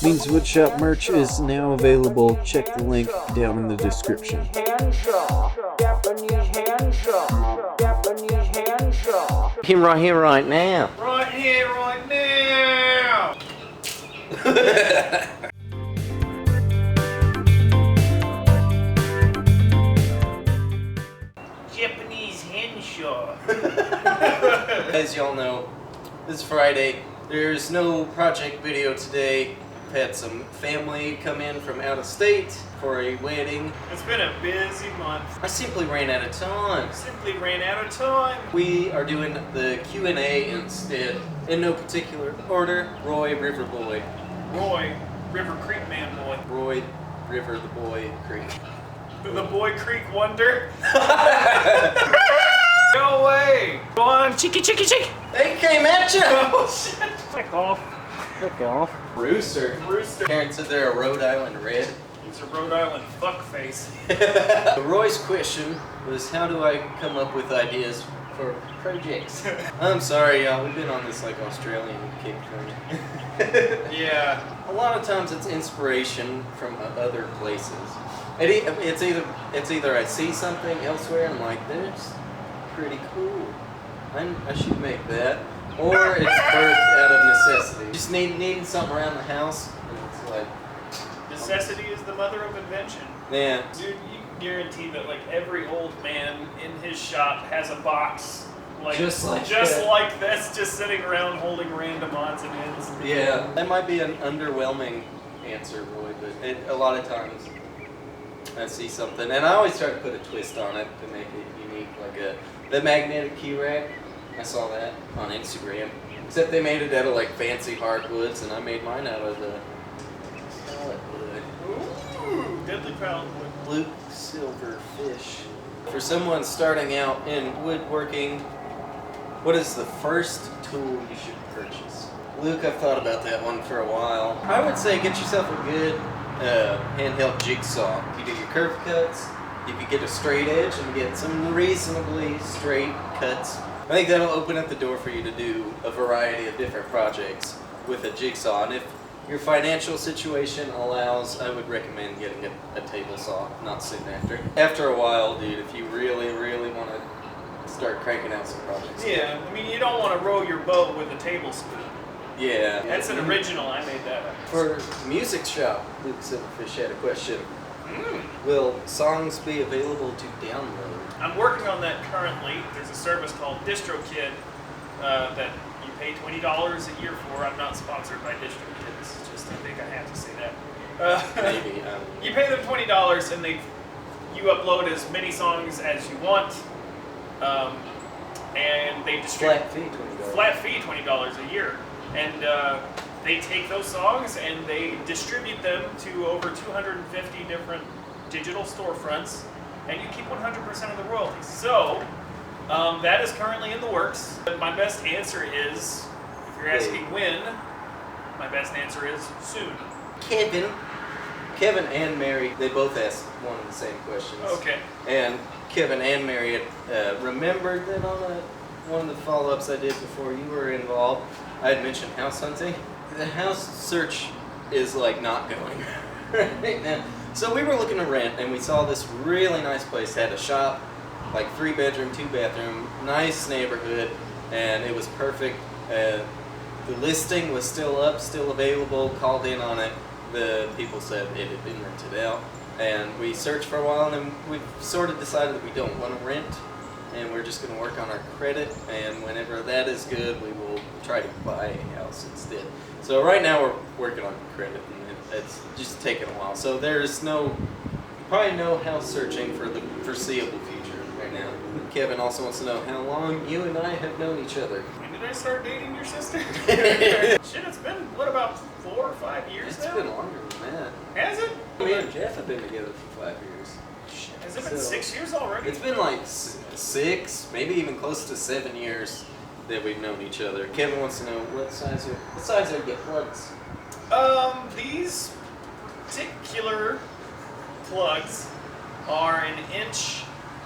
Means Woodshop merch is now available. Check the link down in the description. Him right here, right now. Right here, right now. Japanese henshaw. As y'all know, this Friday. There's no project video today. I've had some family come in from out of state for a wedding. It's been a busy month. I simply ran out of time. We We are doing the Q&A instead, in no particular order. Roy, River Boy. Roy, River Creek Man Boy. Roy, River, the Boy, Creek. The Boy Creek Wonder. Go away. Go on, cheeky. They came at you! Oh shit. Click off. Rooster. Parents said they're a Rhode Island Red. He's a Rhode Island fuckface. Roy's question was, how do I come up with ideas for projects? I'm sorry, y'all. We've been on this like Australian kick thing. Yeah. A lot of times it's inspiration from other places. It's either I see something elsewhere and I'm like, that's pretty cool. I should make that. Or it's birthed out of necessity. Just needing something around the house, and it's like... Necessity is the mother of invention. Yeah. Dude, you can guarantee that like every old man in his shop has a box Just like this, just sitting around holding random odds and ends. Yeah. That might be an underwhelming answer, Roy, but a lot of times I see something, and I always try to put a twist on it to make it unique, like the magnetic key rack. I saw that on Instagram. Except they made it out of like fancy hardwoods, and I made mine out of the pallet wood. Ooh, deadly pallet wood. Blue silver fish. For someone starting out in woodworking, what is the first tool you should purchase? Luke, I've thought about that one for a while. I would say get yourself a good handheld jigsaw. You do your curve cuts, if you get a straight edge and get some reasonably straight cuts, I think that'll open up the door for you to do a variety of different projects with a jigsaw. And if your financial situation allows, I would recommend getting a table saw, not soon after. After a while, dude, if you really, really want to start cranking out some projects. Yeah, I mean, you don't want to row your boat with a tablespoon. Yeah. That's an original, I made that up. For music shop, Luke Silverfish had a question. Will songs be available to download? I'm working on that currently. There's a service called DistroKid that you pay $20 a year for. I'm not sponsored by DistroKid. This is just, I think I have to say that. Maybe. You pay them $20 and you upload as many songs as you want. And they distribute... Flat fee, $20. Flat fee, $20 a year. And they take those songs and they distribute them to over 250 different digital storefronts, and you keep 100% of the royalties. So, that is currently in the works. But my best answer is, if you're asking when, my best answer is soon. Kevin and Mary, they both asked one of the same questions. Okay. And Kevin and Mary had remembered that on one of the follow-ups I did before you were involved, I had mentioned house hunting. The house search is like not going right now. So we were looking to rent, and we saw this really nice place. It had a shop, like 3-bedroom, 2-bathroom, nice neighborhood, and it was perfect. The listing was still up, still available. Called in on it. The people said it had been rented out, and we searched for a while, and then we sort of decided that we don't want to rent, and we're just going to work on our credit. And whenever that is good, we will try to buy a house instead. So right now we're working on credit, and it's just taking a while. So there's probably no house searching for the foreseeable future right now. Kevin also wants to know how long you and I have known each other. When did I start dating your sister? Shit, it's been, what, about 4 or 5 years now? It's been longer than that. Has it? Me and Jeff have been together for 5 years. Shit, has it been 6 years already? It's been like 6, maybe even close to 7 years that we've known each other. Kevin wants to know what size are your plugs? These particular plugs are 1 inch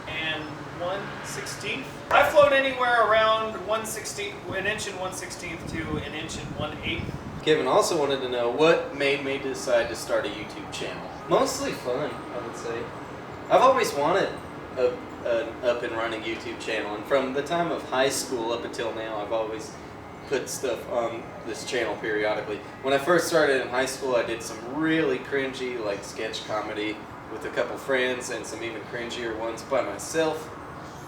and 1/16. I float anywhere around 1 inch and 1/16 to 1 inch and 1/8. Kevin also wanted to know what made me decide to start a YouTube channel. Mostly fun, I would say. I've always wanted an up and running YouTube channel, and from the time of high school up until now, I've always put stuff on this channel periodically. When I first started in high school, I did some really cringy like sketch comedy with a couple friends, and some even cringier ones by myself.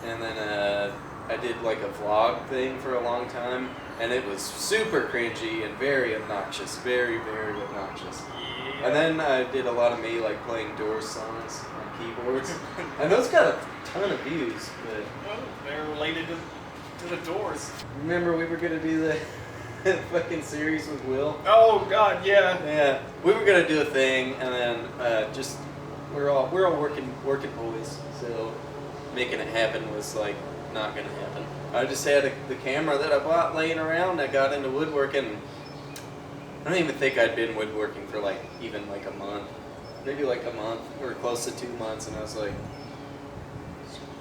And then I did like a vlog thing for a long time, and it was super cringy and very obnoxious, very, very obnoxious. Yeah. And then I did a lot of me like playing Doors songs on keyboards, and those got a ton of views. But Well, they're related to the Doors. remember, we were gonna do the fucking series with Will. Oh God, yeah. Yeah, we were gonna do a thing, and then just we're all working boys, so making it happen was like not gonna happen. I just had the camera that I bought laying around. I got into woodworking. I don't even think I'd been woodworking for like even like a month, maybe like a month or close to 2 months, and I was like,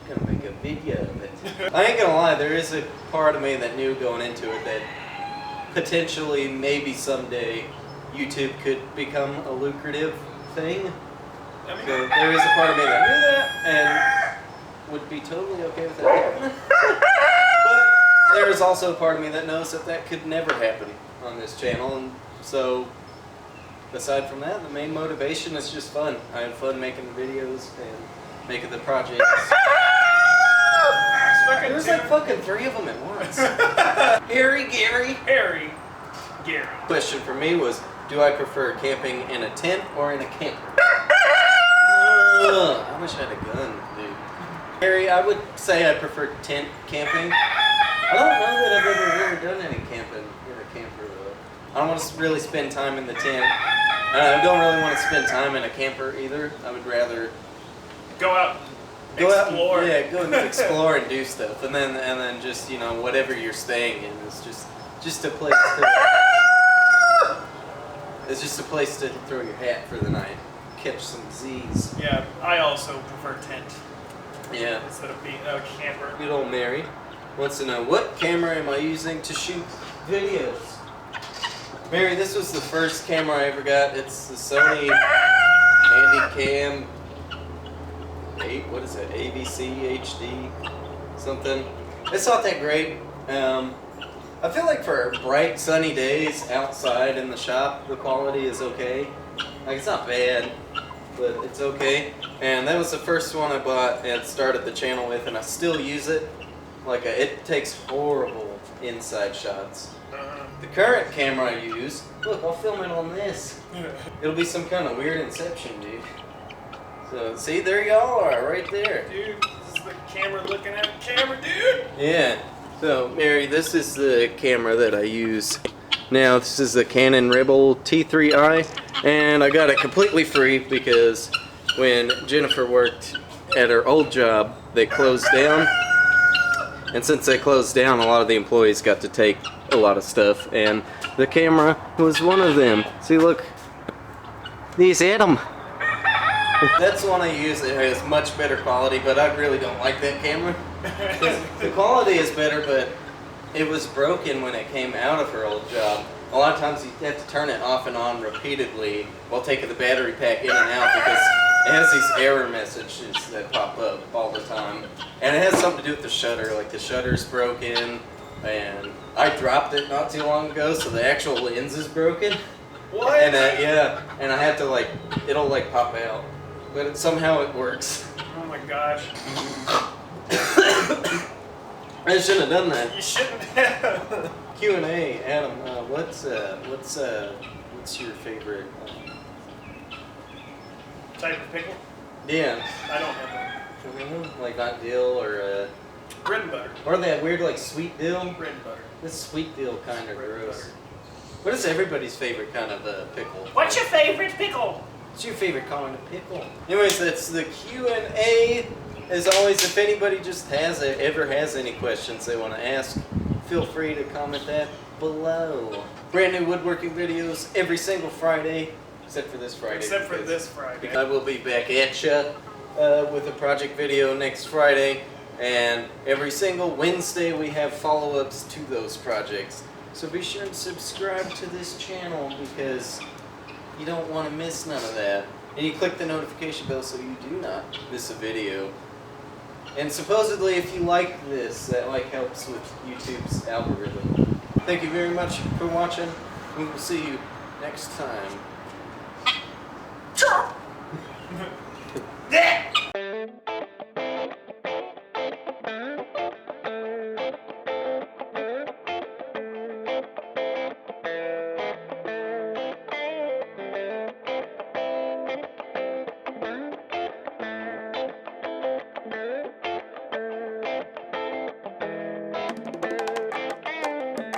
I'm gonna make a video of it. I ain't gonna lie, there is a part of me that knew going into it that potentially maybe someday YouTube could become a lucrative thing. I mean, So there is a part of me that knew that and would be totally okay with that happening. But there is also a part of me that knows that that could never happen on this channel. And so, aside from that, the main motivation is just fun. I have fun making the videos and making the projects. There's like fucking 3 of them at once. Harry, Gary. Harry, Gary. Question for me was, do I prefer camping in a tent or in a camper? I wish I had a gun, dude. Harry, I would say I prefer tent camping. I don't know that I've ever really done any camping in a camper, though. I don't want to really spend time in the tent. I don't really want to spend time in a camper either. I would rather Go out. go Explore. out, yeah, go and explore and do stuff, and then just whatever you're staying in is just a place to. It's just a place to throw your hat for the night, catch some Z's. Yeah, I also prefer tent Yeah. instead of being a camper. Good old Mary wants to know, what camera am I using to shoot videos? Mary, this was the first camera I ever got. It's the Sony Handycam 8, what is it, ABC HD something. It's not that great. I feel like for bright sunny days outside in the shop, the quality is okay. Like, it's not bad, but it's okay. And that was the first one I bought and started the channel with, and I still use it. Like, it takes horrible inside shots. The current camera I use, look, I'll film it on this. It'll be some kind of weird Inception, dude. So, see, there y'all are, right there. Dude, this is the camera looking at the camera, dude. Yeah. So, Mary, this is the camera that I use. Now, this is the Canon Rebel T3i, and I got it completely free because when Jennifer worked at her old job, they closed down. And since they closed down, a lot of the employees got to take a lot of stuff, and the camera was one of them. See, look, these Adam. That's the one I use. It has much better quality, but I really don't like that camera. The quality is better, but it was broken when it came out of her old job. A lot of times you have to turn it off and on repeatedly while taking the battery pack in and out because it has these error messages that pop up all the time. And it has something to do with the shutter. Like, the shutter's broken, and I dropped it not too long ago, so the actual lens is broken. What? And yeah, and I have to it'll pop out. But somehow it works. Oh my gosh. I shouldn't have done that. You shouldn't have. Q&A, Adam. What's your favorite? Type of pickle? Yeah, I don't have one. like not dill or Bread and butter. or that weird like sweet dill. Bread and butter. This sweet dill kind of Bread and gross. butter. What is everybody's favorite kind of pickle? What's your favorite pickle? What's your favorite kind of pickle? Anyways, that's the Q&A. As always, if anybody just ever has any questions they want to ask, feel free to comment that below. Brand new woodworking videos every single Friday, except for this Friday. Except for because this Friday. I will be back at ya with a project video next Friday, and every single Wednesday we have follow-ups to those projects. So be sure to subscribe to this channel because you don't want to miss none of that. And you click the notification bell so you do not miss a video. And supposedly if you like this, that like helps with YouTube's algorithm. Thank you very much for watching. We will see you next time. Yeah.